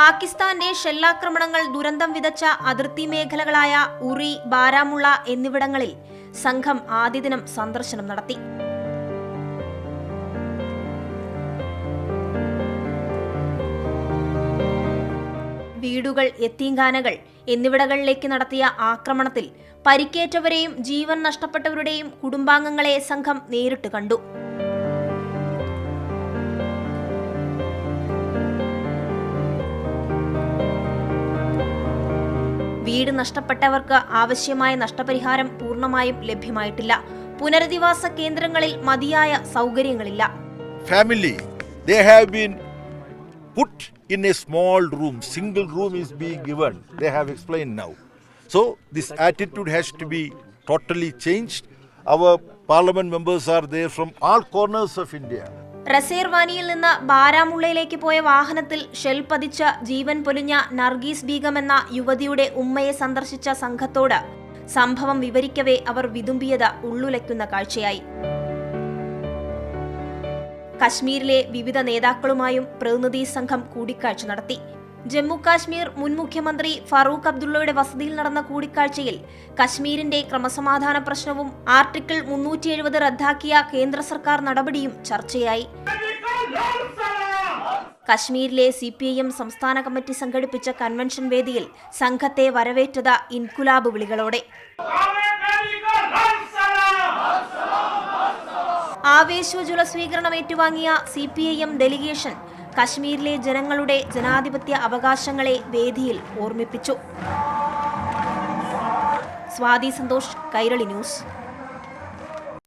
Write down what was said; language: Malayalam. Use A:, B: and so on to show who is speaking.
A: പാകിസ്ഥാന്റെ ഷെല്ലാക്രമണങ്ങൾ ദുരന്തം വിതച്ച അതിർത്തി മേഖലകളായ ഉറി, ബാരാമുള്ള എന്നിവിടങ്ങളിൽ സംഘം ആദ്യ ദിനം സന്ദർശനം നടത്തി. വീടുകൾ, യത്തീംഖാനകൾ എന്നിവിടങ്ങളിലേക്ക് നടത്തിയ ആക്രമണത്തിൽ പരിക്കേറ്റവരെയും ജീവൻ നഷ്ടപ്പെട്ടവരുടെയും കുടുംബാംഗങ്ങളെ സംഘം നേരിട്ട് കണ്ടു. വീട് നഷ്ടപ്പെട്ടവർക്ക് ആവശ്യമായ നഷ്ടപരിഹാരം പൂർണ്ണമായും ലഭ്യമായിട്ടില്ല. പുനരധിവാസ കേന്ദ്രങ്ങളിൽ മതിയായ സൗകര്യങ്ങളില്ല.
B: Family, they have been put in a small room. Single room is being given. They have explained now. So this attitude has to be totally changed. Our parliament members are there from all corners of India.
A: റസേർവാനിയിൽ നിന്ന് ബാരാമുള്ളയിലേക്ക് പോയ വാഹനത്തിൽ ഷെൽ പതിച്ച ജീവൻ പൊലിഞ്ഞ നർഗീസ് ബീഗം എന്ന യുവതിയുടെ ഉമ്മയെ സന്ദർശിച്ച സംഘത്തോട് സംഭവം വിവരിക്കവേ അവർ വിതുമ്പിയത് ഉള്ളുലയ്ക്കുന്ന കാഴ്ചയായി. കശ്മീരിലെ വിവിധ നേതാക്കളുമായും പ്രതിനിധി സംഘം കൂടിക്കാഴ്ച നടത്തി. ജമ്മു കാശ്മീർ മുൻ മുഖ്യമന്ത്രി ഫറൂഖ് അബ്ദുള്ളയുടെ വസതിയിൽ നടന്ന കൂടിക്കാഴ്ചയിൽ കശ്മീരിന്റെ ക്രമസമാധാന പ്രശ്നവും ആർട്ടിക്കിൾ 370 റദ്ദാക്കിയ കേന്ദ്ര സർക്കാർ നടപടിയും ചർച്ചയായി. കശ്മീരിലെ CPIM സംസ്ഥാന കമ്മിറ്റി സംഘടിപ്പിച്ച കൺവെൻഷൻ വേദിയിൽ സംഘത്തെ വരവേറ്റത് ഇൻകുലാബ് വിളികളോടെ. ആവേശോജ്വല സ്വീകരണം ഏറ്റുവാങ്ങിയ CPIM ഡെലിഗേഷൻ കശ്മീരിലെ ജനങ്ങളുടെ ജനാധിപത്യ അവകാശങ്ങളെ വേദിയിൽ ഓർമ്മിപ്പിച്ചു. സ്വാതി സന്തോഷ്, കൈരളി ന്യൂസ്.